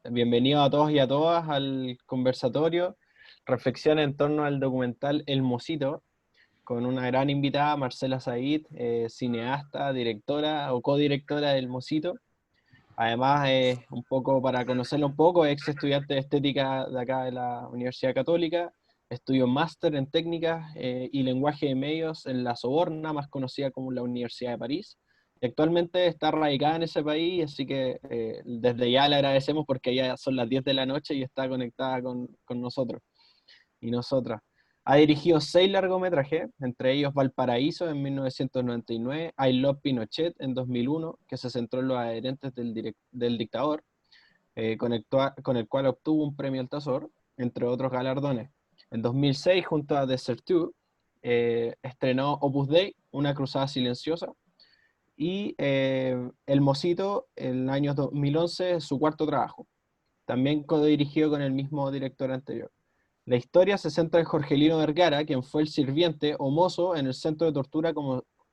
Bienvenidos a todos y a todas al conversatorio, reflexión en torno al documental El Mosito, con una gran invitada, Marcela Said, cineasta, directora o codirectora del Mosito. Además, un poco para conocerla un poco, ex estudiante de estética de acá de la Universidad Católica, estudió máster en técnicas y lenguaje de medios en la Soborna, más conocida como la Universidad de París. Y actualmente está radicada en ese país, así que desde ya le agradecemos porque ya son las 10 de la noche y está conectada con nosotros y nosotras. Ha dirigido 6 largometrajes, entre ellos Valparaíso en 1999, I Love Pinochet en 2001, que se centró en los adherentes del dictador, con el cual obtuvo un premio Altazor, entre otros galardones. En 2006, junto a Desert 2, estrenó Opus Dei, Una cruzada silenciosa, y El Mosito, en el año 2011, su cuarto trabajo, también codirigido con el mismo director anterior. La historia se centra en Jorgelino Vergara, quien fue el sirviente o mozo en el centro de tortura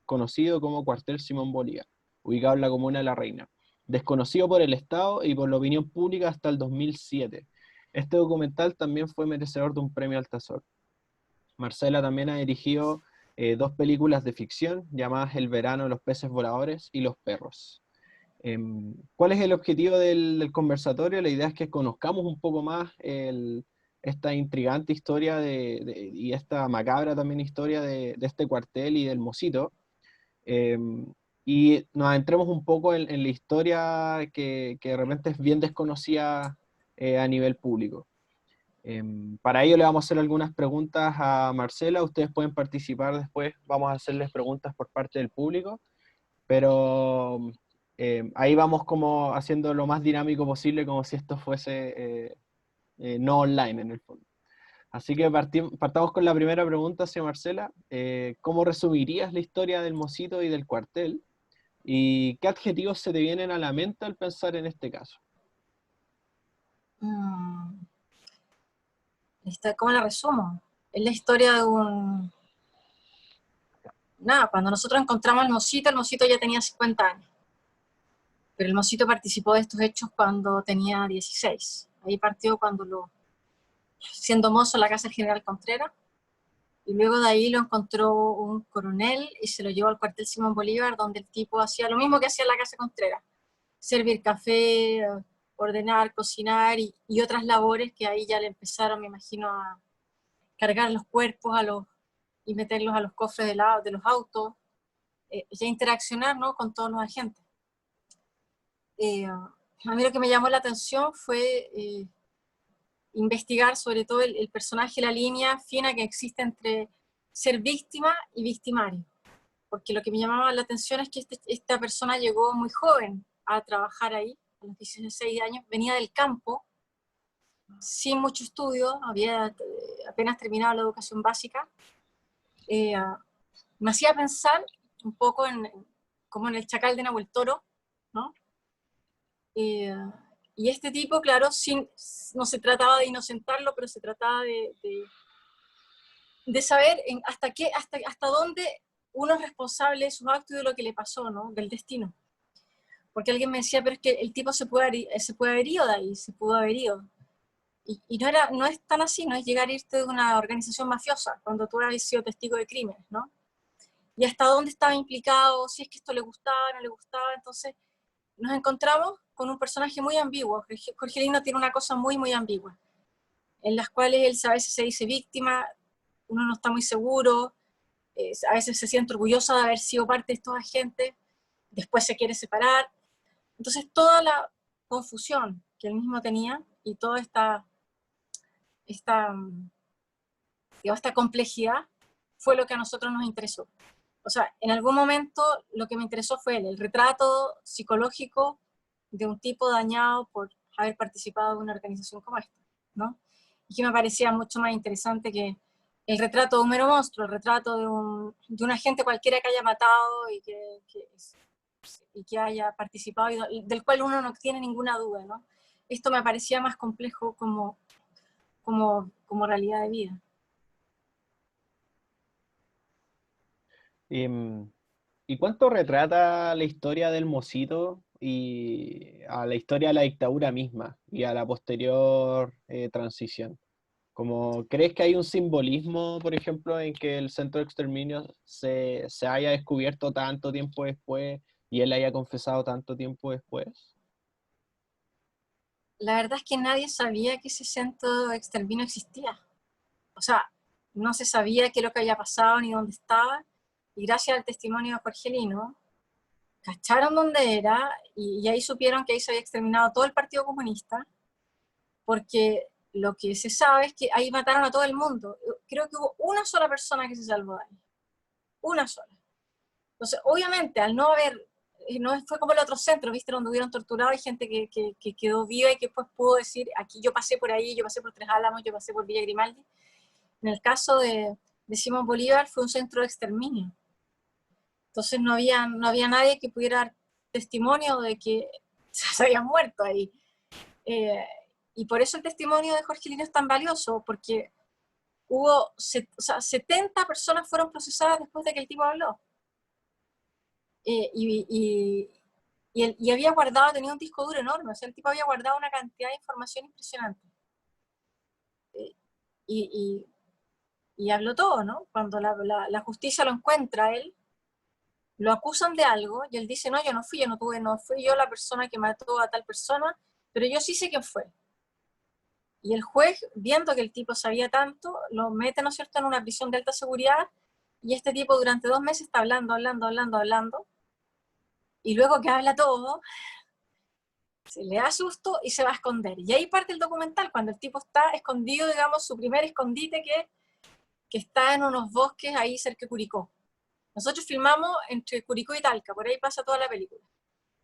conocido como Cuartel Simón Bolívar, ubicado en la comuna de La Reina, desconocido por el Estado y por la opinión pública hasta el 2007. Este documental también fue merecedor de un premio Altazor. Marcela también ha dirigido 2 películas de ficción llamadas El verano, los peces voladores y Los perros. ¿Cuál es el objetivo del conversatorio? La idea es que conozcamos un poco más esta intrigante historia y esta macabra también historia de este cuartel y del Mosito, eh, y nos adentremos un poco en la historia que de repente es bien desconocida a nivel público. Para ello le vamos a hacer algunas preguntas a Marcela, ustedes pueden participar después, vamos a hacerles preguntas por parte del público, pero ahí vamos como haciendo lo más dinámico posible, como si esto fuese no online en el fondo. Así que partamos con la primera pregunta hacia Marcela. ¿Cómo resumirías la historia del Mosito y del cuartel? ¿Y qué adjetivos se te vienen a la mente al pensar en este caso? ¿Cómo la resumo? Es la historia de un... Nada, cuando nosotros encontramos al Mosito, el Mosito ya tenía 50 años. Pero el Mosito participó de estos hechos cuando tenía 16. Ahí partió siendo mozo en la casa del general Contreras. Y luego de ahí lo encontró un coronel y se lo llevó al cuartel Simón Bolívar, donde el tipo hacía lo mismo que hacía en la casa Contreras. Servir café, ordenar, cocinar y otras labores que ahí ya le empezaron, me imagino, a cargar los cuerpos y meterlos a los cofres de los autos, ya interaccionar, ¿no?, con todos los agentes. A mí lo que me llamó la atención fue investigar sobre todo el personaje, la línea fina que existe entre ser víctima y victimario. Porque lo que me llamaba la atención es que esta persona llegó muy joven a trabajar ahí, a los 16 años, venía del campo, sin mucho estudio, había apenas terminado la educación básica. Me hacía pensar un poco como en el Chacal de Nahuel Toro, ¿no? Y este tipo, claro, no se trataba de inocentarlo, pero se trataba de saber hasta dónde uno es responsable de sus actos y de lo que le pasó, ¿no?, del destino. Porque alguien me decía, pero es que el tipo se puede haber ido de ahí, se pudo haber ido. Y no es tan así, no es llegar a irte de una organización mafiosa, cuando tú has sido testigo de crímenes, ¿no? Y hasta dónde estaba implicado, si es que esto le gustaba, no le gustaba. Entonces nos encontramos con un personaje muy ambiguo. Jorgelino tiene una cosa muy, muy ambigua, en las cuales él a veces se dice víctima, uno no está muy seguro, a veces se siente orgullosa de haber sido parte de estos agentes, después se quiere separar. Entonces toda la confusión que él mismo tenía y toda esta, esta complejidad fue lo que a nosotros nos interesó. O sea, en algún momento lo que me interesó fue el retrato psicológico de un tipo dañado por haber participado en una organización como esta, ¿no? Y que me parecía mucho más interesante que el retrato de un mero monstruo, el retrato de un agente cualquiera que haya matado y que haya participado y del cual uno no tiene ninguna duda, ¿no? Esto me parecía más complejo como realidad de vida. ¿Y cuánto retrata la historia del Mosito y a la historia de la dictadura misma y a la posterior transición. Como, ¿crees que hay un simbolismo, por ejemplo, en que el centro de exterminio se haya descubierto tanto tiempo después y él haya confesado tanto tiempo después? La verdad es que nadie sabía que ese centro de exterminio existía. O sea, no se sabía qué es lo que había pasado ni dónde estaba, y gracias al testimonio de Jorgelino, cacharon dónde era, y ahí supieron que ahí se había exterminado todo el Partido Comunista, porque lo que se sabe es que ahí mataron a todo el mundo. Creo que hubo una sola persona que se salvó de ahí. Una sola. Entonces, obviamente, al no haber, no fue como el otro centro, ¿viste? Donde hubieron torturado, hay gente que quedó viva y que después pudo decir, aquí yo pasé por ahí, yo pasé por Tres Álamos, yo pasé por Villa Grimaldi. En el caso de Simón Bolívar fue un centro de exterminio. Entonces no había nadie que pudiera dar testimonio de que se habían muerto ahí. Eh, y por eso el testimonio de Jorgelino es tan valioso, porque hubo, 70 personas fueron procesadas después de que el tipo habló. Y había guardado, tenía un disco duro enorme, o sea, el tipo había guardado una cantidad de información impresionante. Eh, y, y habló todo, ¿no? Cuando la justicia lo encuentra a él, lo acusan de algo, y él dice, no, yo no fui, no fui yo la persona que mató a tal persona, pero yo sí sé quién fue. Y el juez, viendo que el tipo sabía tanto, lo mete, ¿no es cierto?, en una prisión de alta seguridad, y este tipo durante 2 meses está hablando, y luego que habla todo, se le da susto y se va a esconder. Y ahí parte el documental, cuando el tipo está escondido, digamos, su primer escondite que está en unos bosques ahí cerca de Curicó. Nosotros filmamos entre Curicó y Talca, por ahí pasa toda la película.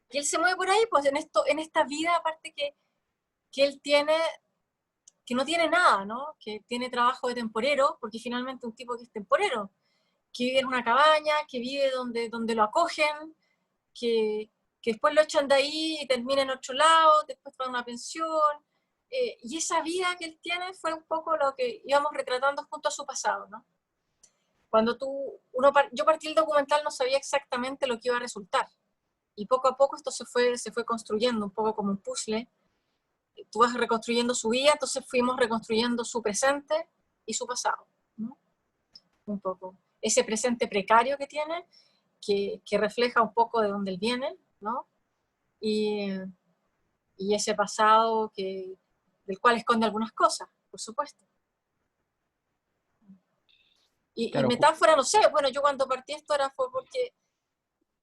Y él se mueve por ahí, pues en esta vida, aparte que él tiene, que no tiene nada, ¿no? Que tiene trabajo de temporero, porque finalmente un tipo que es temporero, que vive en una cabaña, que vive donde lo acogen, que, que después lo echan de ahí y termina en otro lado, después va a una pensión. Y esa vida que él tiene fue un poco lo que íbamos retratando junto a su pasado, ¿no? Cuando yo partí el documental no sabía exactamente lo que iba a resultar. Y poco a poco esto se fue construyendo un poco como un puzzle. Tú vas reconstruyendo su vida, entonces fuimos reconstruyendo su presente y su pasado, ¿no? Un poco. Ese presente precario que tiene, que refleja un poco de dónde él viene, ¿no? Y, y ese pasado del cual esconde algunas cosas, por supuesto. Y Claro, metáfora, no sé, bueno, yo cuando partí esto fue porque,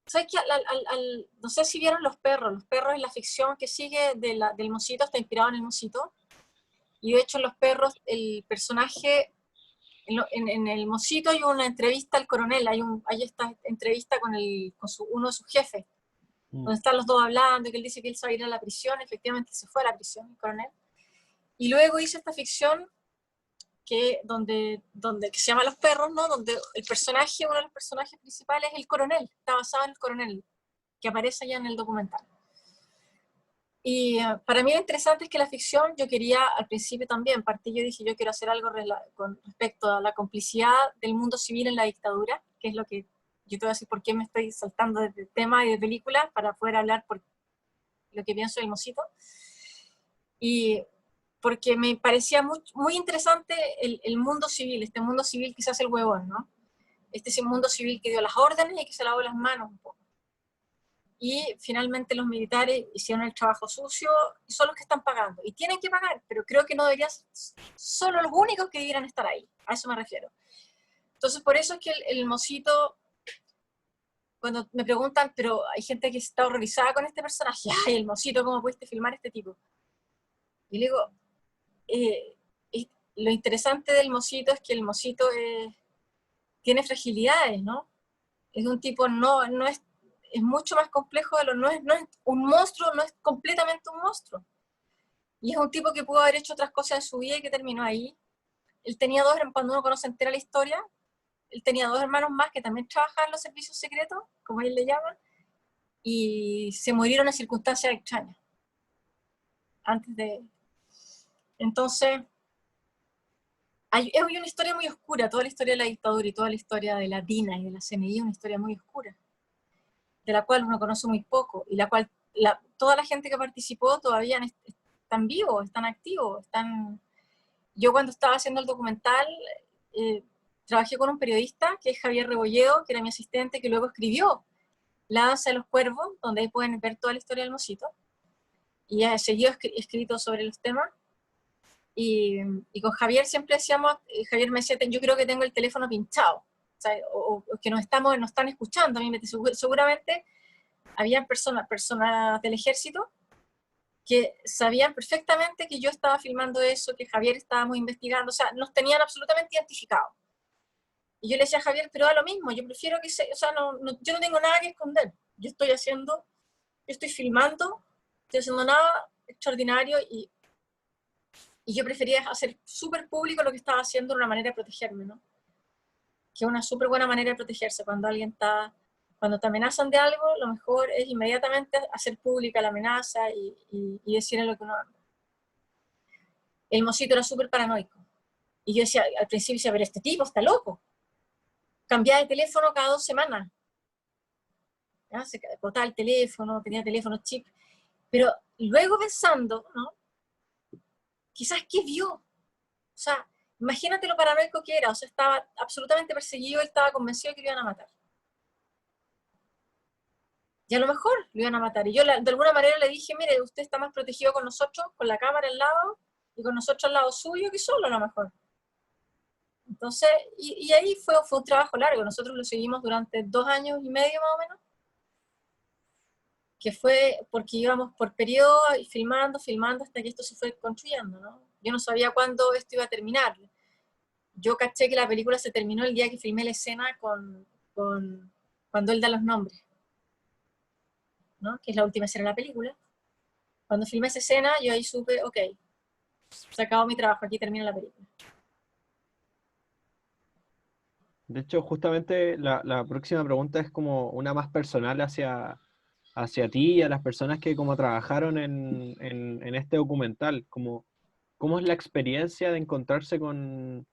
¿sabes qué? No sé si vieron Los Perros es la ficción que sigue del Mosito, está inspirado en el Mosito, y de hecho en Los Perros, el personaje, en el Mosito hay una entrevista al coronel, hay esta entrevista con uno de sus jefes, donde están los dos hablando, y que él dice que él se va a ir a la prisión, efectivamente se fue a la prisión, el coronel. Y luego hice esta ficción que se llama Los Perros, ¿no? Donde uno de los personajes principales es el coronel, está basado en el coronel, que aparece ya en el documental. Y para mí lo interesante es que la ficción, yo quería al principio también, yo dije, yo quiero hacer algo con respecto a la complicidad del mundo civil en la dictadura, que es lo que yo te voy a decir por qué me estoy saltando de tema y de película, para poder hablar por lo que pienso del Mosito. Y porque me parecía muy, muy interesante el mundo civil, este mundo civil que se hace el huevón, ¿no? Este es el mundo civil que dio las órdenes y que se lavó las manos un poco. Y finalmente los militares hicieron el trabajo sucio y son los que están pagando. Y tienen que pagar, pero creo que no deberían ser solo los únicos que debieran estar ahí. A eso me refiero. Entonces, por eso es que el Mosito, cuando me preguntan, pero hay gente que está horrorizada con este personaje, ay, el Mosito, ¿cómo pudiste filmar este tipo? Y le digo, eh, lo interesante del Mosito es que el Mosito tiene fragilidades, ¿no? Es un tipo, no es mucho más complejo no es un monstruo, no es completamente un monstruo. Y es un tipo que pudo haber hecho otras cosas en su vida y que terminó ahí. Él tenía cuando uno conoce entera la historia, él tenía 2 hermanos más que también trabajaban en los servicios secretos, como él le llama, y se murieron en circunstancias extrañas. Antes de... Entonces, es una historia muy oscura, toda la historia de la dictadura y toda la historia de la DINA y de la CNI es una historia muy oscura, de la cual uno conoce muy poco, y la cual toda la gente que participó todavía están vivos, están activos, Yo cuando estaba haciendo el documental, trabajé con un periodista, que es Javier Rebolledo, que era mi asistente, que luego escribió La danza de los cuervos, donde ahí pueden ver toda la historia del Mosito, y ha seguido escrito sobre los temas. Y con Javier siempre decíamos, Javier me decía, yo creo que tengo el teléfono pinchado, o sea, o que nos están escuchando. A mí seguramente había personas del ejército que sabían perfectamente que yo estaba filmando eso, que Javier estábamos investigando, o sea, nos tenían absolutamente identificados. Y yo le decía a Javier, pero da lo mismo, yo prefiero que o sea, yo no tengo nada que esconder, yo estoy filmando, estoy haciendo nada extraordinario, y yo prefería hacer súper público lo que estaba haciendo de una manera de protegerme, ¿no? Que es una súper buena manera de protegerse. Cuando te amenazan de algo, lo mejor es inmediatamente hacer pública la amenaza y decirle lo que uno anda. El Mosito era súper paranoico. Y yo decía, al principio decía, pero este tipo está loco. Cambiaba de teléfono cada 2 semanas. ¿Ya? Se botaba el teléfono, tenía teléfono chip. Pero luego pensando, ¿no? Quizás qué vio. O sea, imagínate lo paranoico que era. O sea, estaba absolutamente perseguido, él estaba convencido de que lo iban a matar. Y a lo mejor lo iban a matar. Y yo de alguna manera le dije, mire, usted está más protegido con nosotros, con la cámara al lado, y con nosotros al lado suyo, que solo a lo mejor. Entonces, y ahí fue un trabajo largo. Nosotros lo seguimos durante 2 años y medio más o menos, que fue porque íbamos por periodo y filmando hasta que esto se fue construyendo, ¿no? Yo no sabía cuándo esto iba a terminar. Yo caché que la película se terminó el día que filmé la escena cuando él da los nombres, ¿no? Que es la última escena de la película. Cuando filmé esa escena, yo ahí supe, ok, se acabó mi trabajo, aquí termina la película. De hecho, justamente la próxima pregunta es como una más personal hacia ti y a las personas que como trabajaron en este documental. Como, ¿cómo es la experiencia de encontrarse con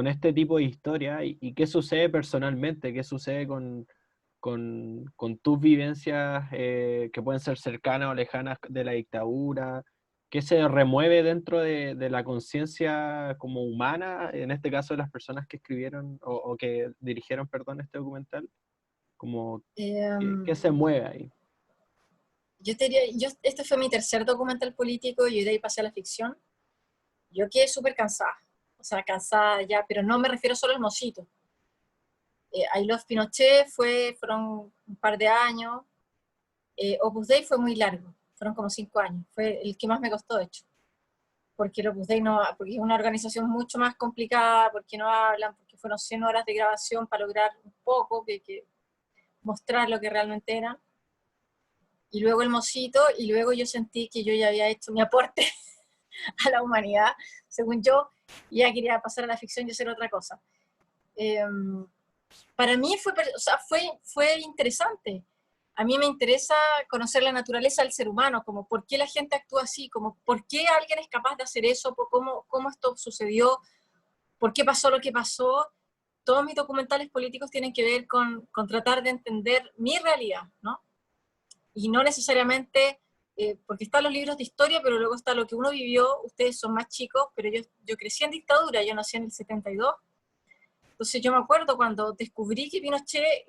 este tipo de historia y qué sucede personalmente? ¿Qué sucede con tus vivencias que pueden ser cercanas o lejanas de la dictadura? ¿Qué se remueve dentro de la conciencia como humana, en este caso de las personas que escribieron o que dirigieron, perdón, este documental? Como, ¿qué se mueve ahí? Este fue mi tercer documental político y de ahí pasé a la ficción. Yo quedé súper cansada, o sea, cansada ya, pero no me refiero solo al Mosito. I Love Pinochet fueron un par de años. Opus Dei fue muy largo, fueron como 5 años, fue el que más me costó, de hecho, porque el Opus Dei porque es una organización mucho más complicada, porque no hablan, porque fueron 100 horas de grabación para lograr un poco, que mostrar lo que realmente era. Y luego el Mosito, y luego yo sentí que yo ya había hecho mi aporte a la humanidad, según yo, y ya quería pasar a la ficción y hacer otra cosa. Para mí fue interesante. A mí me interesa conocer la naturaleza del ser humano, como por qué la gente actúa así, como por qué alguien es capaz de hacer eso, cómo esto sucedió, por qué pasó lo que pasó. Todos mis documentales políticos tienen que ver con tratar de entender mi realidad, ¿no? Y no necesariamente, porque están los libros de historia, pero luego está lo que uno vivió. Ustedes son más chicos, pero yo crecí en dictadura, yo nací en el 72. Entonces yo me acuerdo cuando descubrí que Pinochet,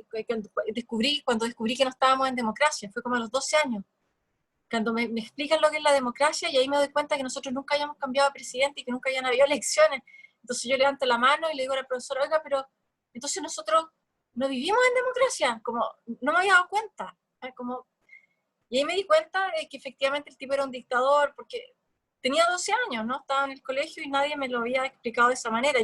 cuando descubrí que no estábamos en democracia, fue como a los 12 años, cuando me explican lo que es la democracia, y ahí me doy cuenta que nosotros nunca habíamos cambiado de presidente y que nunca habían habido elecciones. Entonces yo levanto la mano y le digo a la profesora, oiga, pero entonces nosotros no vivimos en democracia, como no me había dado cuenta, como, y ahí me di cuenta de que efectivamente el tipo era un dictador, porque tenía 12 años, ¿no? Estaba en el colegio y nadie me lo había explicado de esa manera.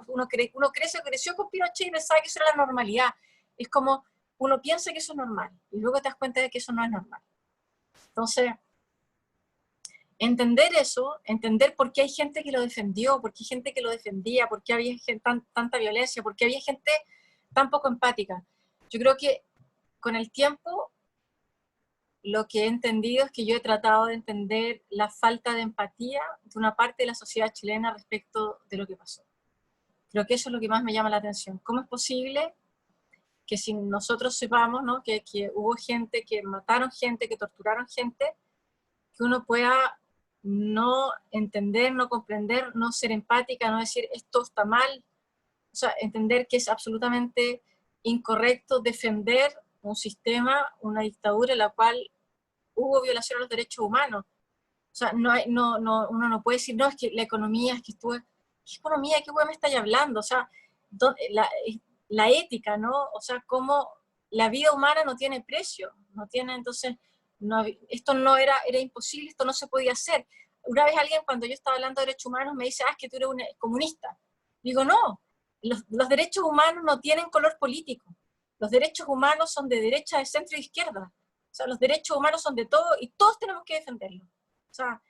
Uno creció con Pinochet y pensaba que eso era la normalidad. Es como, uno piensa que eso es normal, y luego te das cuenta de que eso no es normal. Entonces, entender eso, entender por qué hay gente que lo defendió, por qué hay gente que lo defendía, por qué había tanta violencia, por qué había gente tan poco empática. Yo creo que con el tiempo lo que he entendido es que yo he tratado de entender la falta de empatía de una parte de la sociedad chilena respecto de lo que pasó. Creo que eso es lo que más me llama la atención. ¿Cómo es posible que si nosotros sepamos, ¿no? que hubo gente, que mataron gente, que torturaron gente, que uno pueda no entender, no comprender, no ser empática, no decir esto está mal, o sea, entender que es absolutamente incorrecto defender un sistema, una dictadura en la cual hubo violación a los derechos humanos. O sea, uno no puede decir, no, es que la economía, es que estuve, ¿qué economía? ¿Qué hueá me estáis hablando? O sea, la ética, ¿no? O sea, cómo la vida humana no tiene precio, no tiene, entonces, no, esto no era imposible, esto no se podía hacer. Una vez alguien, cuando yo estaba hablando de derechos humanos, me dice, es que tú eres un comunista. Digo, no, los derechos humanos no tienen color político. Los derechos humanos son de derecha, de centro y de izquierda. O sea, los derechos humanos son de todo y todos tenemos que defenderlos. O sea,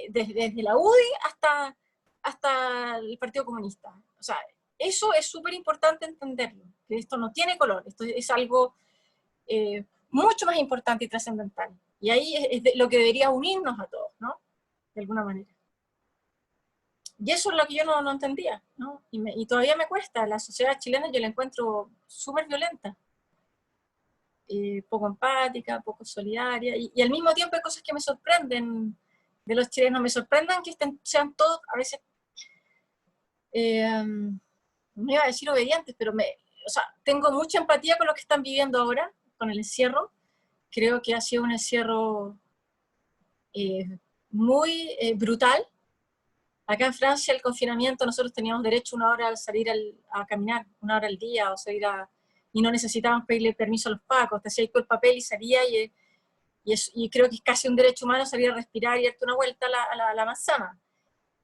desde la UDI hasta el Partido Comunista. O sea, eso es súper importante entenderlo, que esto no tiene color, esto es algo mucho más importante y trascendental. Y ahí es lo que debería unirnos a todos, ¿no? De alguna manera. Y eso es lo que yo no entendía, ¿no? Y todavía me cuesta. La sociedad chilena yo la encuentro súper violenta. Poco empática, poco solidaria, y al mismo tiempo hay cosas que me sorprenden de los chilenos, me sorprenden que sean todos a veces, no iba a decir obedientes, pero o sea, tengo mucha empatía con lo que están viviendo ahora, con el encierro. Creo que ha sido un encierro muy brutal. Acá en Francia el confinamiento, nosotros teníamos derecho 1 hora a salir a caminar, 1 hora al día, o salir y no necesitábamos pedirle permiso a los pacos, te hacías con el papel y salía, y creo que es casi un derecho humano salir a respirar y darte una vuelta a la manzana.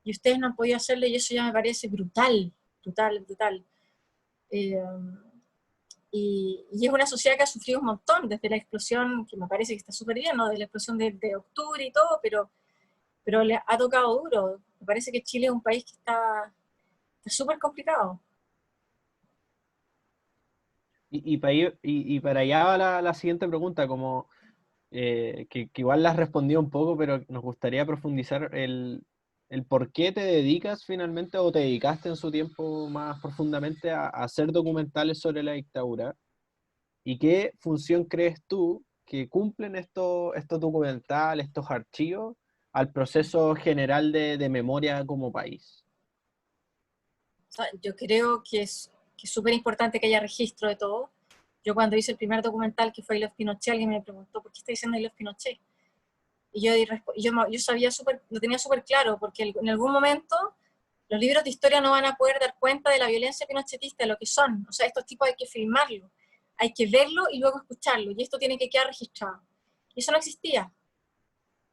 Y ustedes no han podido hacerlo, y eso ya me parece brutal, brutal, brutal. Y es una sociedad que ha sufrido un montón, desde la explosión, que me parece que está súper bien, ¿no? De la explosión de octubre y todo, pero le ha tocado duro. Me parece que Chile es un país que está súper complicado. Y para allá va la siguiente pregunta, como que igual la has respondido un poco, pero nos gustaría profundizar el por qué te dedicas finalmente o te dedicaste en su tiempo más profundamente a hacer documentales sobre la dictadura, y qué función crees tú que cumplen estos documentales, estos archivos, al proceso general de memoria como país. O sea, yo creo que es súper importante que haya registro de todo. Yo cuando hice el primer documental, que fue I Love Pinochet, alguien me preguntó, ¿por qué está diciendo I Love Pinochet? Y yo sabía lo tenía súper claro, porque en algún momento los libros de historia no van a poder dar cuenta de la violencia pinochetista, de lo que son. O sea, estos tipos hay que filmarlo, hay que verlo y luego escucharlo, y esto tiene que quedar registrado. Y eso no existía.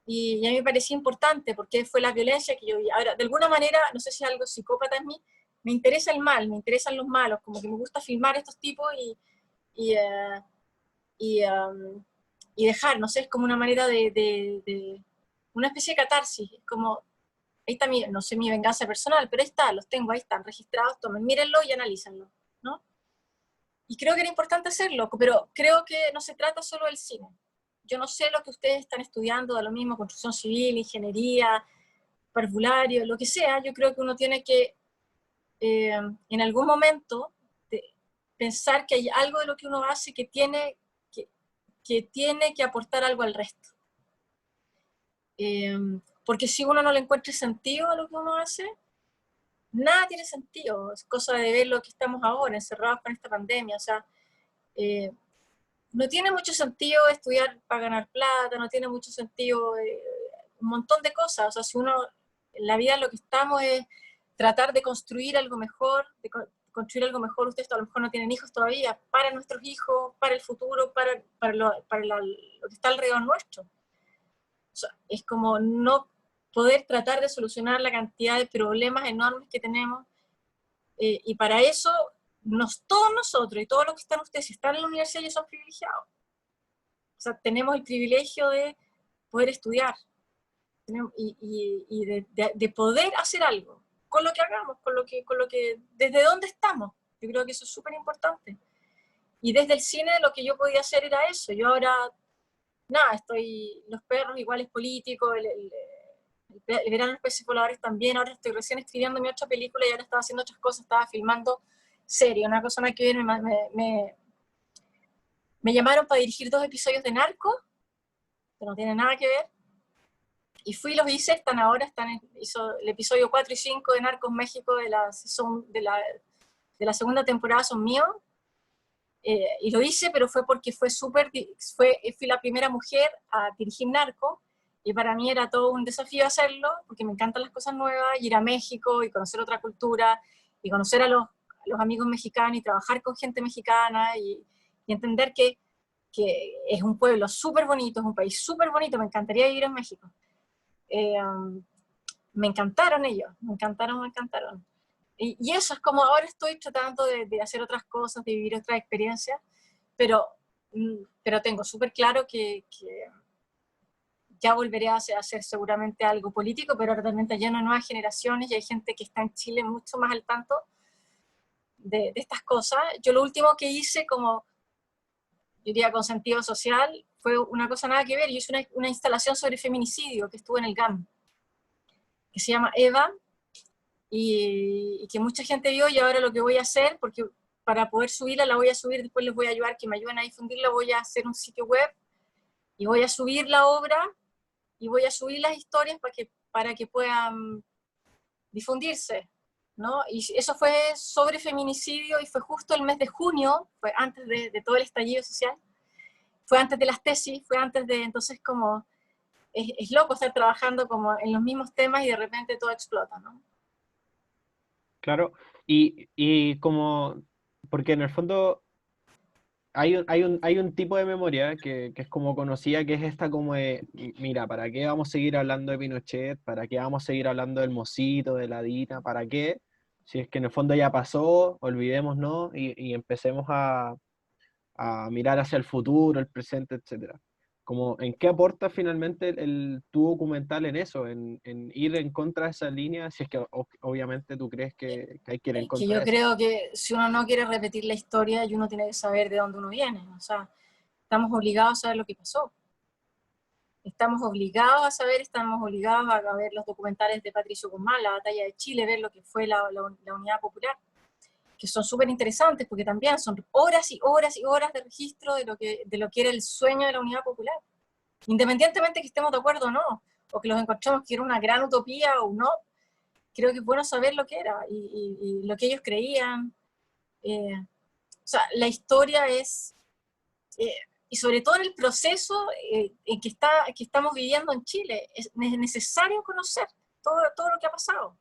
Y a mí me parecía importante, porque fue la violencia que yo vi. Ahora, de alguna manera, no sé si es algo psicópata en mí, me interesa el mal, me interesan los malos, como que me gusta filmar estos tipos y, uh, y, um, y dejar, no sé, es como una manera de una especie de catarsis, es como, ahí está no sé, mi venganza personal, pero ahí está, los tengo, ahí están registrados, tomen, mírenlo y analízanlo, ¿no? Y creo que era importante hacerlo, pero creo que no se trata solo del cine. Yo no sé lo que ustedes están estudiando, de lo mismo, construcción civil, ingeniería, parvulario, lo que sea. Yo creo que uno tiene que, en algún momento, pensar que hay algo de lo que uno hace que tiene que aportar algo al resto. Porque si uno no le encuentra sentido a lo que uno hace, nada tiene sentido. Es cosa de ver lo que estamos ahora, encerrados con esta pandemia. O sea, no tiene mucho sentido estudiar para ganar plata, no tiene mucho sentido un montón de cosas. O sea, si uno, en la vida lo que estamos es tratar de construir algo mejor, construir algo mejor. Ustedes a lo mejor no tienen hijos todavía, para nuestros hijos, para el futuro, para lo que está alrededor nuestro. O sea, es como no poder tratar de solucionar la cantidad de problemas enormes que tenemos, y para eso todos nosotros y todos los que están ustedes, si están en la universidad, ellos son privilegiados. O sea, tenemos el privilegio de poder estudiar y de poder hacer algo con lo que hagamos, con lo que desde dónde estamos. Yo creo que eso es súper importante. Y desde el cine lo que yo podía hacer era eso. Yo ahora, nada, los perros igual es político, el verano de los peces voladores también. Ahora estoy recién escribiendo mi otra película y ahora estaba haciendo otras cosas, estaba filmando serie, una cosa más que ver, Me llamaron para dirigir 2 episodios de Narco, que no tienen nada que ver, y fui, los hice, hizo el episodio 4 y 5 de Narcos México de la segunda temporada, son míos, y lo hice, pero fue porque fui la primera mujer a dirigir Narco, y para mí era todo un desafío hacerlo, porque me encantan las cosas nuevas, ir a México y conocer otra cultura, y conocer a los amigos mexicanos, y trabajar con gente mexicana, y entender que es un pueblo súper bonito, es un país súper bonito, me encantaría vivir en México. Me encantaron ellos, me encantaron, me encantaron. Y eso es como ahora estoy tratando de hacer otras cosas, de vivir otras experiencias, pero tengo súper claro que ya volveré a hacer seguramente algo político, pero ahora también está lleno de nuevas generaciones y hay gente que está en Chile mucho más al tanto de estas cosas. Yo lo último que hice, como yo diría con sentido social, fue una cosa nada que ver. Yo hice una instalación sobre feminicidio que estuvo en el GAM, que se llama Eva, y que mucha gente vio, y ahora lo que voy a hacer, porque para poder subirla, la voy a subir, después les voy a ayudar, que me ayuden a difundirla, voy a hacer un sitio web, y voy a subir la obra, y voy a subir las historias para que puedan difundirse, ¿no? Y eso fue sobre feminicidio, y fue justo el mes de junio, fue antes de todo el estallido social, fue antes de las tesis, fue antes de, entonces como, es loco estar trabajando como en los mismos temas y de repente todo explota, ¿no? Claro, y como, porque en el fondo hay un tipo de memoria que es como conocida, que es esta como de, mira, ¿para qué vamos a seguir hablando de Pinochet? ¿Para qué vamos a seguir hablando del Mosito, de la Dina? ¿Para qué? Si es que en el fondo ya pasó, olvidémonos y empecemos a mirar hacia el futuro, el presente, etcétera. Como, ¿en qué aporta finalmente tu documental en eso, en ir en contra de esa línea, si es que obviamente tú crees que hay que ir en Es que contra yo de eso? creo que si uno no quiere repetir la historia, y uno tiene que saber de dónde uno viene. O sea, estamos obligados a saber lo que pasó. Estamos obligados a saber, estamos obligados a ver los documentales de Patricio Guzmán, la batalla de Chile, ver lo que fue la Unidad Popular, que son súper interesantes porque también son horas y horas y horas de registro de lo que era el sueño de la Unidad Popular. Independientemente que estemos de acuerdo o no, o que los encontremos que era una gran utopía o no, creo que es bueno saber lo que era y lo que ellos creían. O sea, la historia es, eh, y sobre todo en el proceso en que estamos viviendo en Chile, es necesario conocer todo lo que ha pasado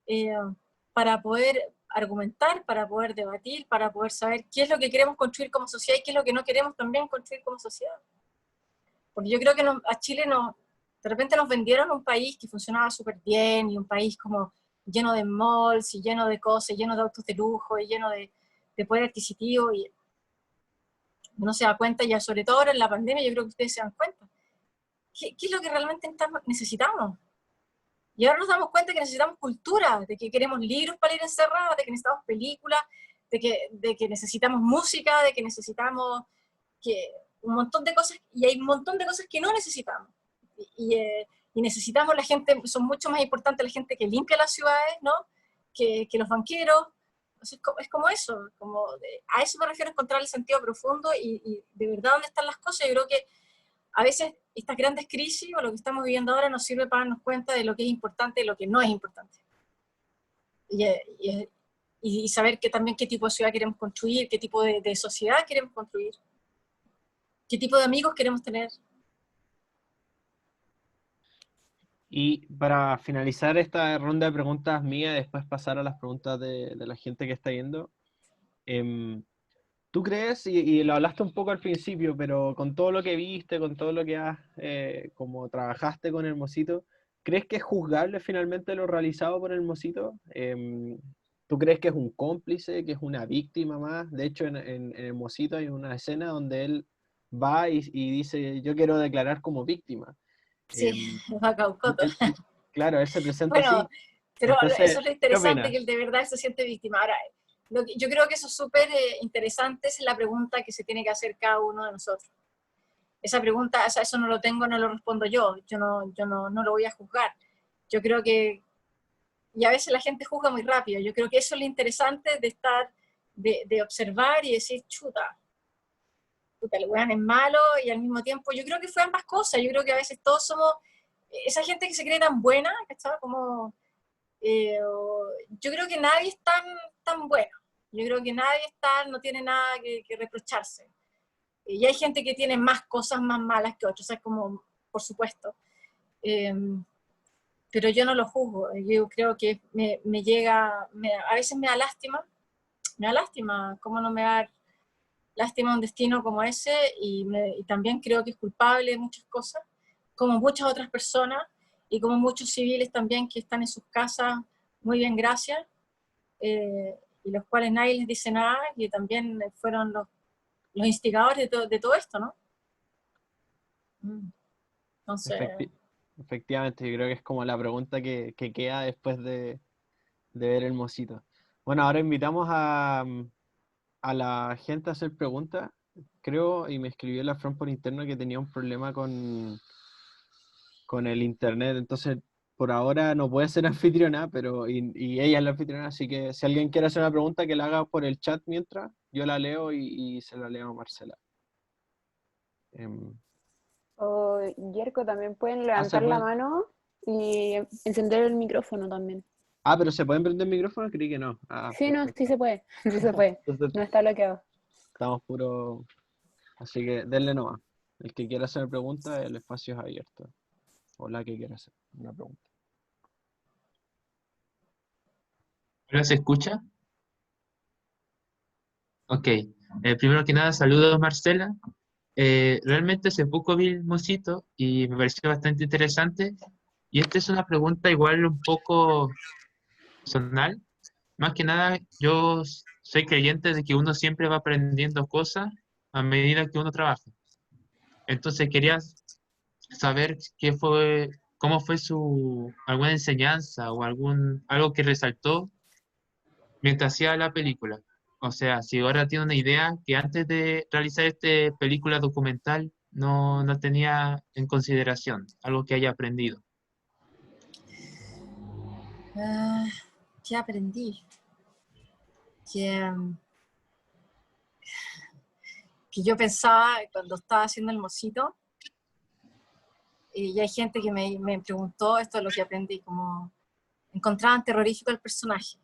eh, para poder argumentar, para poder debatir, para poder saber qué es lo que queremos construir como sociedad y qué es lo que no queremos también construir como sociedad. Porque yo creo que a Chile de repente nos vendieron un país que funcionaba súper bien y un país como lleno de malls y lleno de cosas, lleno de autos de lujo y lleno de poder adquisitivo, y uno se da cuenta, ya sobre todo ahora en la pandemia, yo creo que ustedes se dan cuenta, ¿qué es lo que realmente necesitamos? Y ahora nos damos cuenta que necesitamos cultura, de que queremos libros para ir encerrados, de que necesitamos películas, de que necesitamos música, de que necesitamos que, un montón de cosas, y hay un montón de cosas que no necesitamos. Y necesitamos la gente, son mucho más importantes la gente que limpia las ciudades, ¿no? Que los banqueros. Entonces, es como eso, a eso me refiero, a encontrar el sentido profundo y de verdad dónde están las cosas. Yo creo que a veces estas grandes crisis o lo que estamos viviendo ahora nos sirve para darnos cuenta de lo que es importante y lo que no es importante. Y, y saber que también qué tipo de ciudad queremos construir, qué tipo de sociedad queremos construir, qué tipo de amigos queremos tener. Y para finalizar esta ronda de preguntas mías, después pasar a las preguntas de la gente que está yendo, em, ¿tú crees, y lo hablaste un poco al principio, pero con todo lo que viste, con todo lo que has, como trabajaste con el Mosito, ¿crees que es juzgable finalmente lo realizado por el Mosito? ¿Tú crees que es un cómplice, que es una víctima más? De hecho, en el Mosito hay una escena donde él va y dice, yo quiero declarar como víctima. Sí, Em, va Caucoto. claro, él se presenta Bueno, así. pero eso Entonces, es lo ¿qué interesante, que opinas? él de verdad se siente víctima. Ahora, yo creo que eso es súper interesante, esa es la pregunta que se tiene que hacer cada uno de nosotros. Esa pregunta, o sea, eso no lo tengo, no lo respondo yo no lo voy a juzgar. Yo creo que, y a veces la gente juzga muy rápido, yo creo que eso es lo interesante de estar, de observar y decir, chuta, puta, el weón es malo, y al mismo tiempo, yo creo que fue ambas cosas, yo creo que a veces todos somos, esa gente que se cree tan buena, ¿cachai? Como, yo creo que nadie es tan bueno, yo creo que nadie no tiene nada que reprocharse. Y hay gente que tiene más cosas más malas que otros, o sea, como, por supuesto. Pero yo no lo juzgo, yo creo que me llega, a veces me da lástima, ¿cómo no me da lástima un destino como ese? Y también creo que es culpable de muchas cosas, como muchas otras personas, y como muchos civiles también que están en sus casas, muy bien, gracias, y los cuales nadie les dice nada, y también fueron los instigadores de todo esto, ¿no? Entonces, Efectivamente, yo creo que es como la pregunta que queda después de ver el mocito. Bueno, ahora invitamos a la gente a hacer preguntas. Creo, y me escribió la Fran por interno que tenía un problema con el internet, entonces por ahora no puede ser anfitriona, pero y ella es la anfitriona, así que si alguien quiere hacer una pregunta, que la haga por el chat mientras, yo la leo y se la leo a Marcela. O Yerko, también pueden ¿Se levantar la puede? mano y encender el micrófono también. Ah, pero ¿se pueden prender el micrófono? Creí que no. Ah, Sí, no, sí perfecto. se puede, sí se puede. Entonces No está bloqueado. estamos puro. Así que denle nomás. El que quiera hacer pregunta, el espacio es abierto. O la que quiera hacer una pregunta. ¿Ahora se escucha? Ok. Primero que nada, saludos Marcela. Realmente hace poco vi el Mocito y me pareció bastante interesante. Y esta es una pregunta igual un poco personal. Más que nada, yo soy creyente de que uno siempre va aprendiendo cosas a medida que uno trabaja. Entonces quería saber cómo fue alguna enseñanza o algo que resaltó mientras hacía la película. O sea, si ahora tiene una idea que antes de realizar esta película documental no tenía en consideración, algo que haya aprendido. ¿qué aprendí? Que yo pensaba cuando estaba haciendo el mocito, y hay gente que me preguntó esto es lo que aprendí, como encontraban terrorífico el personaje.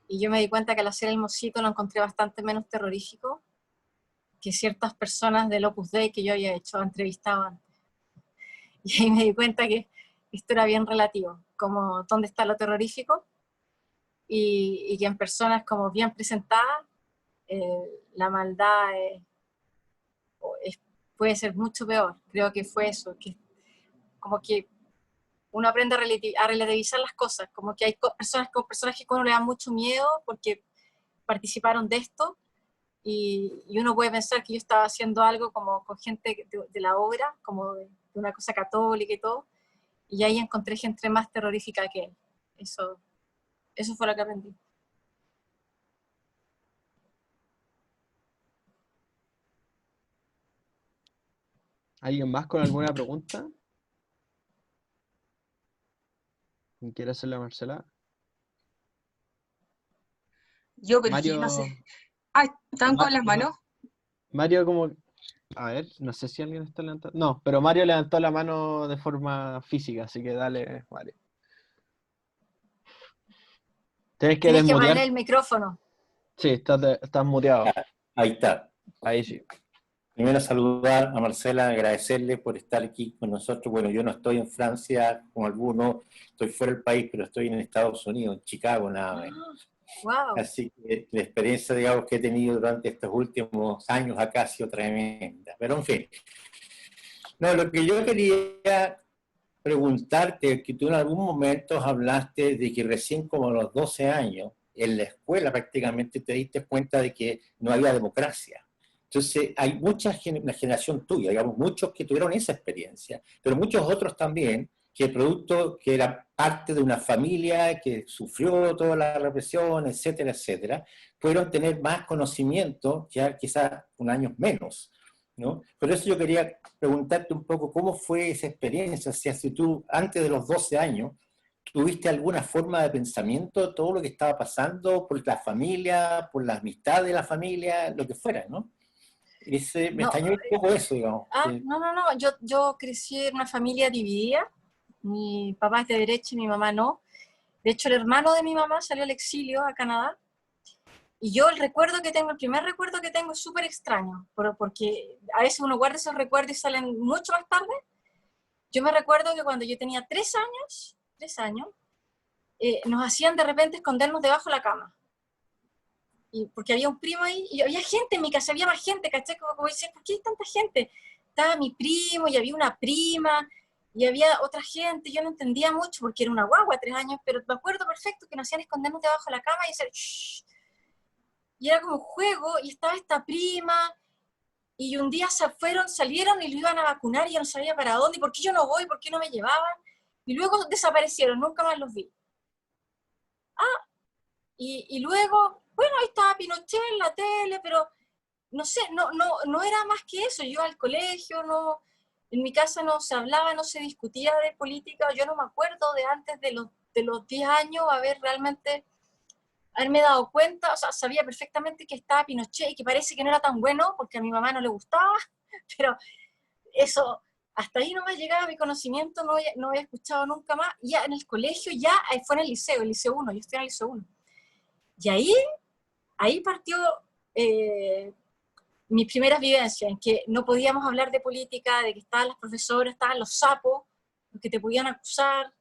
Y yo me di cuenta que al hacer el mocito lo encontré bastante menos terrorífico que ciertas personas del Opus Dei que yo había entrevistado antes. Y ahí me di cuenta que esto era bien relativo, como dónde está lo terrorífico, y que en personas como bien presentadas, la maldad puede ser mucho peor. Creo que fue eso, que como que uno aprende a relativizar las cosas, como que hay personas con personajes que a uno le da mucho miedo porque participaron de esto, y uno puede pensar que yo estaba haciendo algo como con gente de la obra, como de una cosa católica y todo, y ahí encontré gente más terrorífica que él. Eso fue lo que aprendí. ¿Alguien más con alguna pregunta? ¿Quién quiere hacerle a Marcela? Yo, pero es que Mario. no sé. Ah, ¿están con las manos? Mario como. A ver, no sé si alguien está levantando. No, pero Mario levantó la mano de forma física, así que dale, Mario. Tienes que Tienes que desmutear. poner el micrófono. Sí, estás muteado. Ahí está. Ahí sí. Primero saludar a Marcela, agradecerle por estar aquí con nosotros. Bueno, yo no estoy en Francia como algunos, estoy fuera del país, pero estoy en Estados Unidos, en Chicago nada menos. Wow. Así que la experiencia, digamos, que he tenido durante estos últimos años acá ha sido tremenda. Pero en fin, no, lo que yo quería preguntarte, que tú en algún momento hablaste de que recién como a los 12 años, en la escuela prácticamente te diste cuenta de que no había democracia. Entonces, hay una generación tuya, digamos, muchos que tuvieron esa experiencia, pero muchos otros también, que producto que era parte de una familia que sufrió toda la represión, etcétera, etcétera, pudieron tener más conocimiento, ya quizás un año menos, ¿no? Por eso yo quería preguntarte un poco cómo fue esa experiencia, o sea, si tú antes de los 12 años tuviste alguna forma de pensamiento de todo lo que estaba pasando por la familia, por la amistad de la familia, lo que fuera, ¿no? Me No, extrañó un poco eso, digamos. no, yo crecí en una familia dividida, mi papá es de derecha y mi mamá no. De hecho, el hermano de mi mamá salió al exilio a Canadá, y yo el primer recuerdo que tengo es súper extraño, porque a veces uno guarda esos recuerdos y salen mucho más tarde. Yo me recuerdo que cuando yo tenía 3 años, nos hacían de repente escondernos debajo de la cama. Y porque había un primo ahí, y había gente en mi casa, había más gente, ¿cachai? Como decía, ¿por qué hay tanta gente? Estaba mi primo, y había una prima, y había otra gente, yo no entendía mucho, porque era una guagua, 3 años, pero me acuerdo perfecto que nos hacían escondernos debajo de la cama y hacer shh. Y era como un juego, y estaba esta prima, y un día salieron y lo iban a vacunar, y yo no sabía para dónde, y por qué yo no voy, por qué no me llevaban, y luego desaparecieron, nunca más los vi. Y luego, bueno, ahí estaba Pinochet en la tele, pero no sé, no era más que eso. Yo iba al colegio, en mi casa no se hablaba, no se discutía de política. Yo no me acuerdo de antes de los 10 años haberme dado cuenta, o sea, sabía perfectamente que estaba Pinochet y que parece que no era tan bueno porque a mi mamá no le gustaba, pero eso, hasta ahí no me llegaba mi conocimiento, no había escuchado nunca más. Ya en el colegio, fue en el liceo 1, yo estoy en el liceo 1. Y ahí partió mis primeras vivencias, en que no podíamos hablar de política, de que estaban las profesoras, estaban los sapos, los que te podían acusar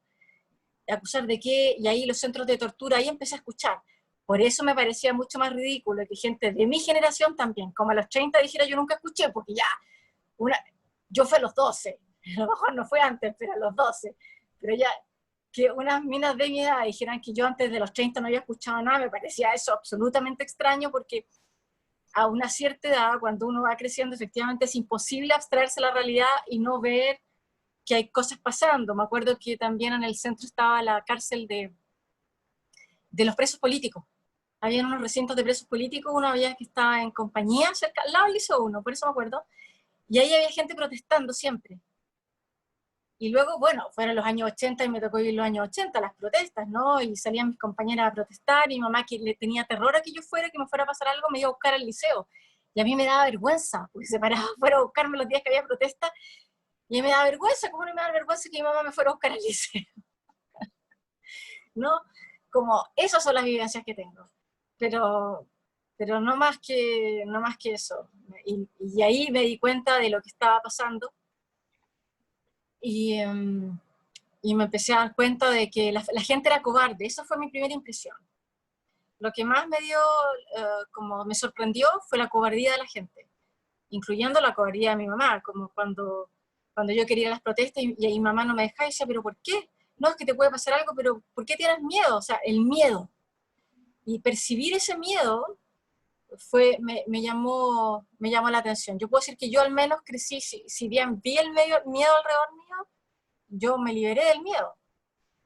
de qué, y ahí los centros de tortura, ahí empecé a escuchar. Por eso me parecía mucho más ridículo que gente de mi generación también, como a los 30 dijera yo nunca escuché, porque yo fui a los 12, a lo mejor no fue antes, pero a los 12, pero ya que unas minas de mi edad dijeran que yo antes de los 30 no había escuchado nada, me parecía eso absolutamente extraño, porque a una cierta edad, cuando uno va creciendo, efectivamente es imposible abstraerse de la realidad y no ver que hay cosas pasando. Me acuerdo que también en el centro estaba la cárcel de los presos políticos. Había unos recintos de presos políticos, uno había que estaba en compañía, al lado del liceo 1, por eso me acuerdo, y ahí había gente protestando siempre. Y luego, bueno, fueron los años 80 y me tocó vivir los años 80, las protestas, ¿no? Y salían mis compañeras a protestar, y mi mamá, que le tenía terror a que yo fuera, que me fuera a pasar algo, me iba a buscar al liceo. Y a mí me daba vergüenza, porque se paraba fuera a buscarme los días que había protesta, y a mí me daba vergüenza. ¿Cómo no me daba vergüenza que mi mamá me fuera a buscar al liceo? ¿No? Como, esas son las vivencias que tengo. Pero no más que eso. Y ahí me di cuenta de lo que estaba pasando, y me empecé a dar cuenta de que la gente era cobarde. Esa fue mi primera impresión. Lo que más me dio, como me sorprendió, fue la cobardía de la gente, incluyendo la cobardía de mi mamá, como cuando yo quería ir a las protestas y mi mamá no me dejaba, y decía, ¿pero por qué? No, es que te puede pasar algo, pero ¿por qué tienes miedo? O sea, el miedo. Y percibir ese miedo me llamó la atención. Yo puedo decir que yo al menos crecí, si bien vi el miedo alrededor mío, yo me liberé del miedo.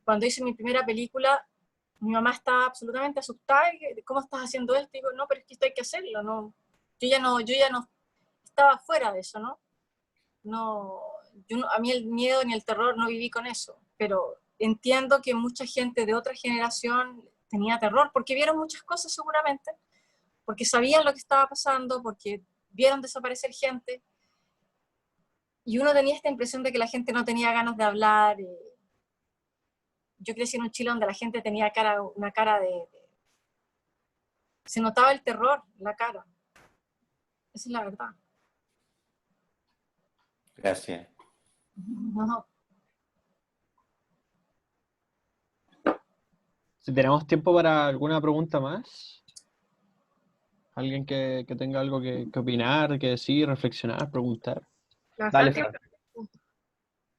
Cuando hice mi primera película, mi mamá estaba absolutamente asustada. ¿Cómo estás haciendo esto? Y digo, no, pero es que esto hay que hacerlo. No, yo ya no estaba fuera de eso, ¿no? A mí el miedo ni el terror no viví con eso, pero entiendo que mucha gente de otra generación tenía terror, porque vieron muchas cosas seguramente, porque sabían lo que estaba pasando, porque vieron desaparecer gente, y uno tenía esta impresión de que la gente no tenía ganas de hablar. Yo crecí en un Chile donde la gente tenía una cara se notaba el terror en la cara. Esa es la verdad. Gracias. No. Si tenemos tiempo para alguna pregunta más. Alguien que tenga algo que opinar, que decir, reflexionar, preguntar. Dale, Fran.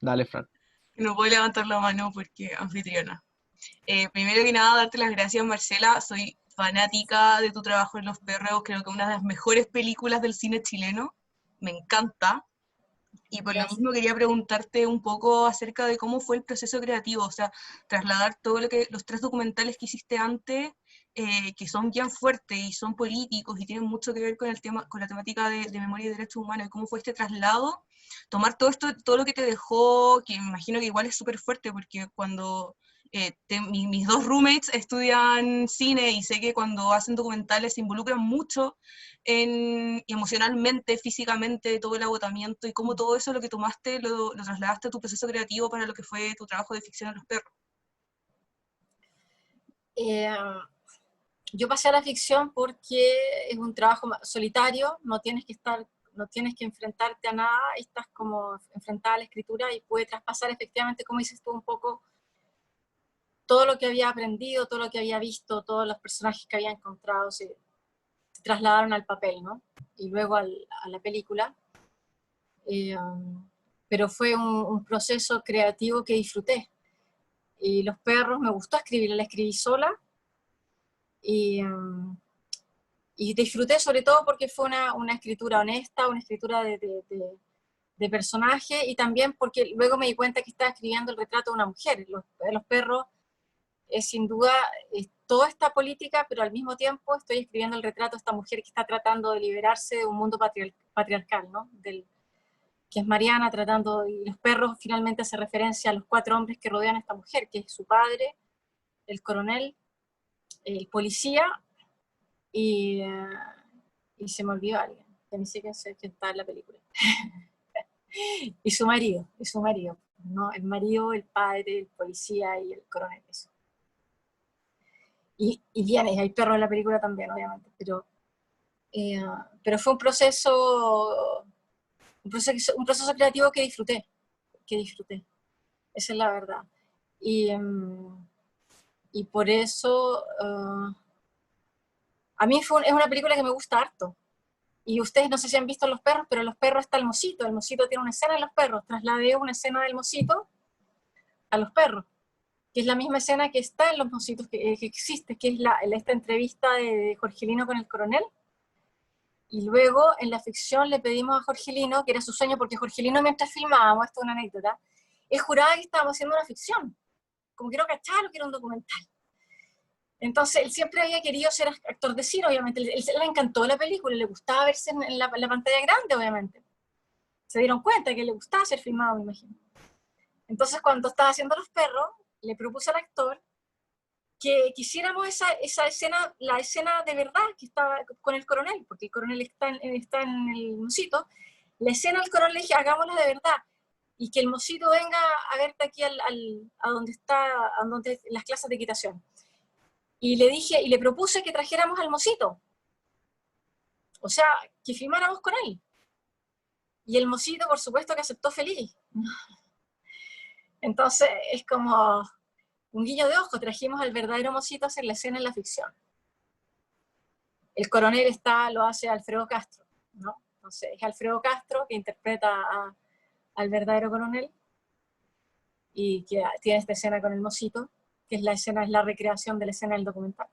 Dale, Fran. No puedo levantar la mano porque anfitriona. Primero que nada, darte las gracias, Marcela. Soy fanática de tu trabajo en Los Perros. Creo que una de las mejores películas del cine chileno. Me encanta. Y por lo mismo quería preguntarte un poco acerca de cómo fue el proceso creativo, o sea, trasladar todo los 3 documentales que hiciste antes, que son bien fuertes y son políticos y tienen mucho que ver con con la temática de memoria y derechos humanos, y cómo fue este traslado, tomar todo lo que te dejó, que me imagino que igual es súper fuerte, porque cuando Mis dos roommates estudian cine y sé que cuando hacen documentales se involucran mucho emocionalmente, físicamente, todo el agotamiento y cómo todo eso lo que tomaste lo trasladaste a tu proceso creativo para lo que fue tu trabajo de ficción en Los Perros. Yo pasé a la ficción porque es un trabajo solitario, no tienes que enfrentarte a nada, estás como enfrentada a la escritura y puede traspasar efectivamente, como dices tú, un poco todo lo que había aprendido, todo lo que había visto, todos los personajes que había encontrado se trasladaron al papel, ¿no? Y luego a la película. Pero fue un proceso creativo que disfruté. Y Los Perros, me gustó escribirla, la escribí sola. Y disfruté sobre todo porque fue una escritura honesta, una escritura de personaje, y también porque luego me di cuenta que estaba escribiendo el retrato de una mujer. Los Perros es sin duda toda esta política, pero al mismo tiempo estoy escribiendo el retrato de esta mujer que está tratando de liberarse de un mundo patriarcal, ¿no? Que es Mariana tratando, y Los Perros finalmente hace referencia a los 4 hombres que rodean a esta mujer, que es su padre, el coronel, el policía, y se me olvidó alguien, que ni siquiera sé quién está en la película. y su marido, ¿no? El marido, el padre, el policía y el coronel, eso. Y bien, hay perros en la película también, obviamente, pero fue un proceso creativo que disfruté, esa es la verdad. Y por eso, a mí es una película que me gusta harto. Y ustedes no sé si han visto Los Perros, pero en Los Perros está el Mosito tiene una escena en Los Perros, trasladé una escena del Mosito a Los Perros, que es la misma escena que está en Los Mositos, que existe, que es esta entrevista de Jorgelino con el coronel. Y luego en la ficción le pedimos a Jorgelino, que era su sueño, porque Jorgelino mientras filmábamos, esto es una anécdota, él juraba que estábamos haciendo una ficción, como que no cachaba lo que era un documental. Entonces él siempre había querido ser actor de cine, obviamente, él le encantó la película, le gustaba verse en la pantalla grande, obviamente. Se dieron cuenta que le gustaba ser filmado, me imagino. Entonces cuando estaba haciendo Los Perros, le propuse al actor que quisiéramos esa escena, la escena de verdad que estaba con el coronel, porque el coronel está en el Mosito, la escena del coronel le dije, hagámosla de verdad, y que el Mosito venga a verte aquí a donde las clases de equitación. Y le dije, y le propuse que trajéramos al Mosito, o sea, que filmáramos con él. Y el Mosito, por supuesto, que aceptó feliz. Entonces, es como un guiño de ojo, trajimos al verdadero Mosito a hacer la escena en la ficción. El coronel lo hace Alfredo Castro, ¿no? Entonces, es Alfredo Castro que interpreta al verdadero coronel y que tiene esta escena con el Mosito, que es la recreación de la escena del documental.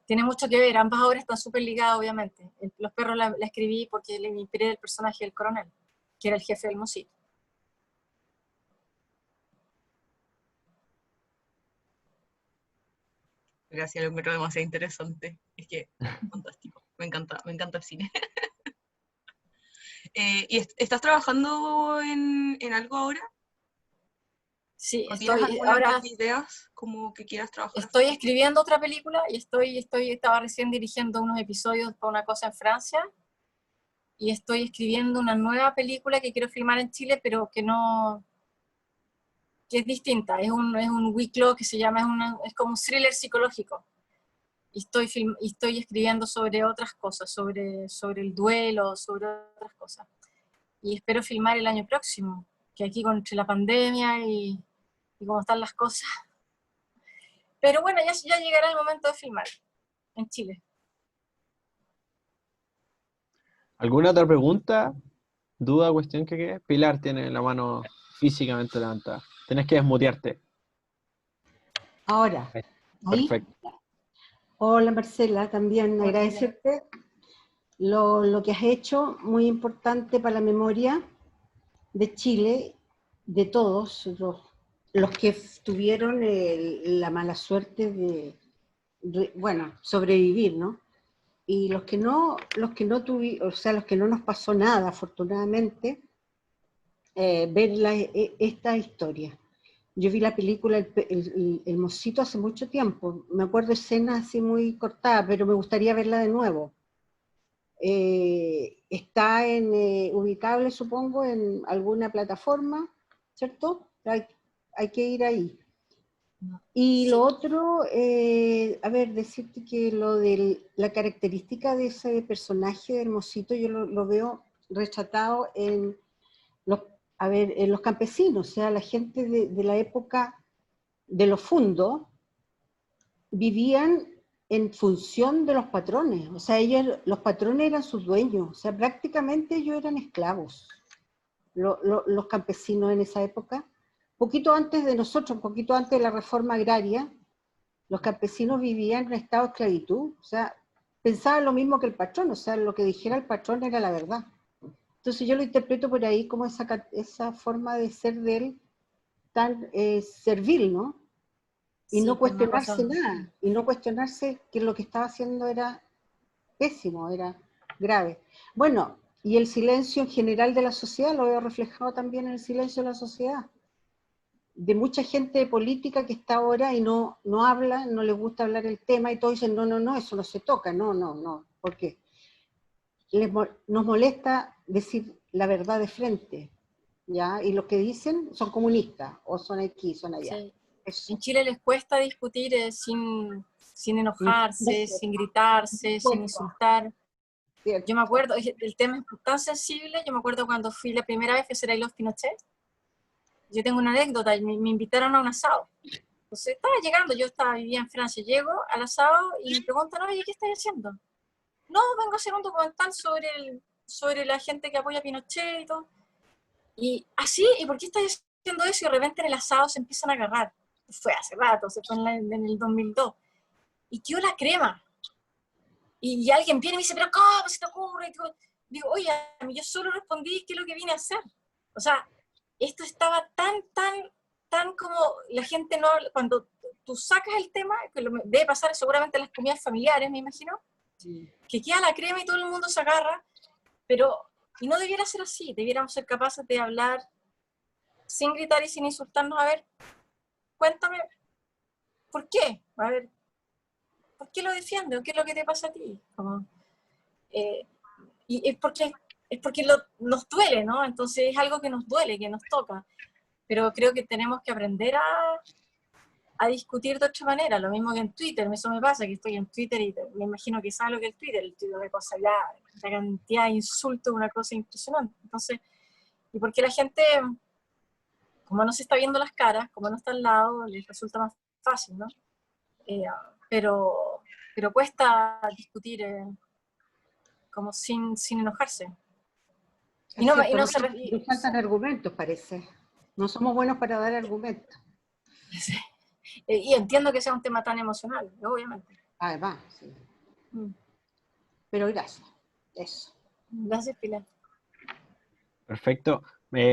Tiene mucho que ver, ambas obras están súper ligadas, obviamente. Los Perros la escribí porque le inspiré del personaje del coronel, que era el jefe del Mosito. Gracias, lo encuentro demasiado interesante. Es que, fantástico. Me encanta el cine. ¿Y estás trabajando en algo ahora? Sí, ¿Tienes algunas ideas como que quieras trabajar? Estoy escribiendo otra película y estaba recién dirigiendo unos episodios para una cosa en Francia, y estoy escribiendo una nueva película que quiero filmar en Chile, pero que es distinta, es un huiclo que se llama, es como un thriller psicológico. Y estoy escribiendo sobre otras cosas, sobre el duelo, sobre otras cosas. Y espero filmar el año próximo, que aquí entre la pandemia y cómo están las cosas. Pero bueno, ya llegará el momento de filmar en Chile. ¿Alguna otra pregunta, duda, cuestión que quede? Pilar tiene la mano físicamente levantada. Tenés que desmutearte. Ahora. Perfecto. Hola Marcela, también agradecerte lo que has hecho, muy importante para la memoria de Chile, de todos los que tuvieron la mala suerte de sobrevivir, ¿no? Y los que no tuvieron, o sea, los que no nos pasó nada, afortunadamente, ver esta historia. Yo vi la película El Mocito hace mucho tiempo. Me acuerdo escenas así muy cortadas, pero me gustaría verla de nuevo. Está ubicable, supongo, en alguna plataforma, ¿cierto? Hay que ir ahí. Y lo otro, a ver, decirte que lo de la característica de ese personaje del Mocito, yo lo veo retratado en los campesinos, o sea, la gente de la época de los fundos, vivían en función de los patrones, o sea, los patrones eran sus dueños, o sea, prácticamente ellos eran esclavos, los campesinos en esa época. Poquito antes de nosotros, un poquito antes de la reforma agraria, los campesinos vivían en estado de esclavitud, o sea, pensaban lo mismo que el patrón, o sea, lo que dijera el patrón era la verdad. Entonces yo lo interpreto por ahí como esa forma de ser de él tan servil, ¿no? Y Sí, no cuestionarse una cosa- nada, y no cuestionarse que lo que estaba haciendo era pésimo, era grave. Bueno, y el silencio en general de la sociedad, lo veo reflejado también en el silencio de la sociedad. De mucha gente política que está ahora y no habla, no le gusta hablar el tema, y todos dicen, no, eso no se toca, no. ¿Por qué? Nos molesta decir la verdad de frente, ¿ya? Y los que dicen son comunistas, o son aquí, son allá. Sí. Eso. En Chile les cuesta discutir sin enojarse, sin gritarse, sin insultar. Cierto. Yo me acuerdo, el tema es tan sensible, yo me acuerdo cuando fui la primera vez que será Los Pinochet, yo tengo una anécdota, me invitaron a un asado. Entonces estaba llegando, vivía en Francia, llego al asado y me preguntan, oye, ¿qué estás haciendo? No, vengo a hacer un documental sobre la gente que apoya a Pinochet y todo. Y así, ¿y por qué estás haciendo eso? Y de repente en el asado se empiezan a agarrar. Fue hace rato, se fue en el 2002. Y quedó la crema. Y alguien viene y me dice, pero ¿cómo se te ocurre? Y digo, oye, yo solo respondí qué es lo que vine a hacer. O sea, esto estaba tan como la gente no... Cuando tú sacas el tema, que debe pasar seguramente en las comidas familiares, me imagino, que queda la crema y todo el mundo se agarra, pero... Y no debiera ser así, debiéramos ser capaces de hablar sin gritar y sin insultarnos. A ver, cuéntame, ¿por qué? A ver, ¿por qué lo defiendes? ¿Qué es lo que te pasa a ti? Y es porque nos duele, ¿no? Entonces es algo que nos duele, que nos toca. Pero creo que tenemos que aprender a discutir de otra manera, lo mismo que en Twitter. Eso me pasa, que estoy en Twitter y me imagino que sabes lo que es el Twitter de cosas, la cantidad de insultos, una cosa impresionante. Entonces, y porque la gente, como no se está viendo las caras, como no está al lado, les resulta más fácil, ¿no? Pero cuesta discutir como sin enojarse. Y no Nos se... faltan argumentos, parece. No somos buenos para dar argumentos. Sí. Y entiendo que sea un tema tan emocional, obviamente. Además, sí. Pero gracias. Eso. Gracias, Pilar. Perfecto.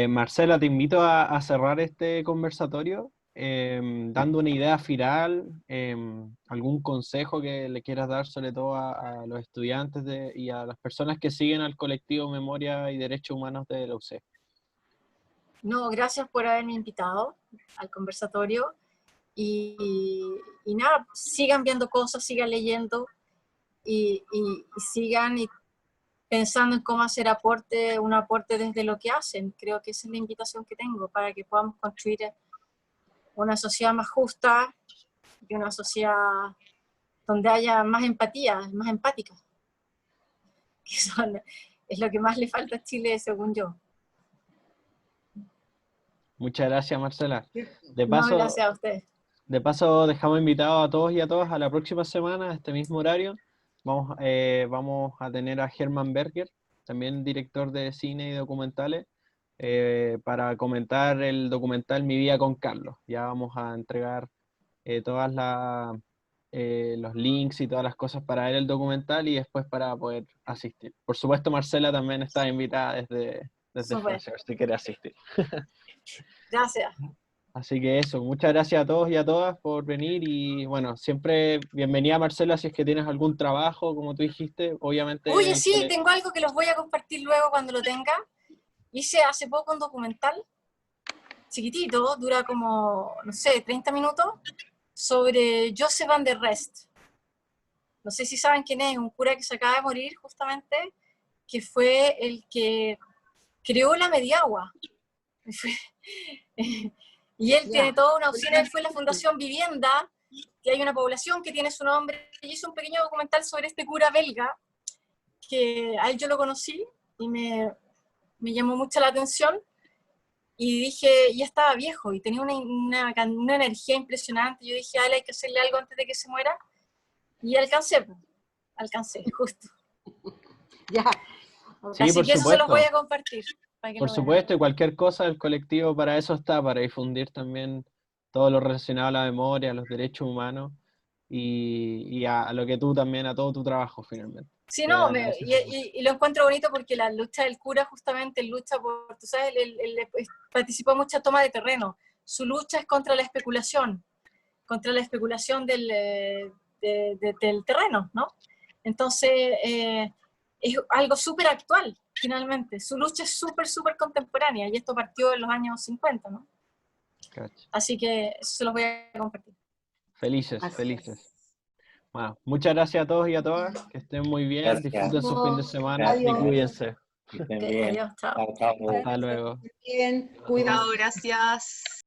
Marcela, te invito a cerrar este conversatorio dando una idea final, algún consejo que le quieras dar sobre todo a los estudiantes y a las personas que siguen al colectivo Memoria y Derechos Humanos de la UC. No, gracias por haberme invitado al conversatorio y nada, sigan viendo cosas, sigan leyendo y sigan pensando en cómo hacer un aporte desde lo que hacen. Creo que esa es la invitación que tengo para que podamos construir una sociedad más justa y una sociedad donde haya más empatía, más empática. Es lo que más le falta a Chile, según yo. Muchas gracias, Marcela. No, gracias a ustedes. De paso, dejamos invitados a todos y a todas a la próxima semana, a este mismo horario. Vamos a tener a Germán Berger, también director de cine y documentales, para comentar el documental Mi vida con Carlos. Ya vamos a entregar todas los links y todas las cosas para ver el documental y después para poder asistir. Por supuesto, Marcela también está invitada desde Francia, si quiere asistir. Gracias. Así que eso, muchas gracias a todos y a todas por venir y bueno, siempre bienvenida Marcela si es que tienes algún trabajo, como tú dijiste, obviamente... Oye, sí, tengo algo que los voy a compartir luego cuando lo tenga. Hice hace poco un documental chiquitito, dura como, no sé, 30 minutos, sobre Joseph van der Rest. No sé si saben quién es, un cura que se acaba de morir justamente, que fue el que creó la Mediagua. Y él tiene toda una opción, él fue la Fundación Vivienda, que hay una población que tiene su nombre, y hizo un pequeño documental sobre este cura belga, que a él yo lo conocí, y me llamó mucho la atención, y dije, ya estaba viejo, y tenía una energía impresionante, yo dije, hay que hacerle algo antes de que se muera, y alcancé, justo. Ya. Sí, Así por que eso se los supuesto. voy a compartir. Para que Por lo vean. supuesto, y cualquier cosa, el colectivo para eso está, para difundir también todo lo relacionado a la memoria, a los derechos humanos y a lo que tú también, a todo tu trabajo finalmente. Sí, no, y lo encuentro bonito porque la lucha del cura justamente lucha por, tú sabes, él participó en mucha toma de terreno. Su lucha es contra la especulación del terreno, ¿no? Entonces, es algo súper actual, finalmente. Su lucha es súper contemporánea y esto partió en los años 50, ¿no? Cacho. Así que eso se los voy a compartir. Felices. Gracias. Bueno, muchas gracias a todos y a todas, que estén muy bien, Gracias. disfruten su fin de semana Adiós. y cuídense. Que estén bien. Adiós, chao. Chao, chao. Hasta luego. Bien, cuídense. Chao, gracias.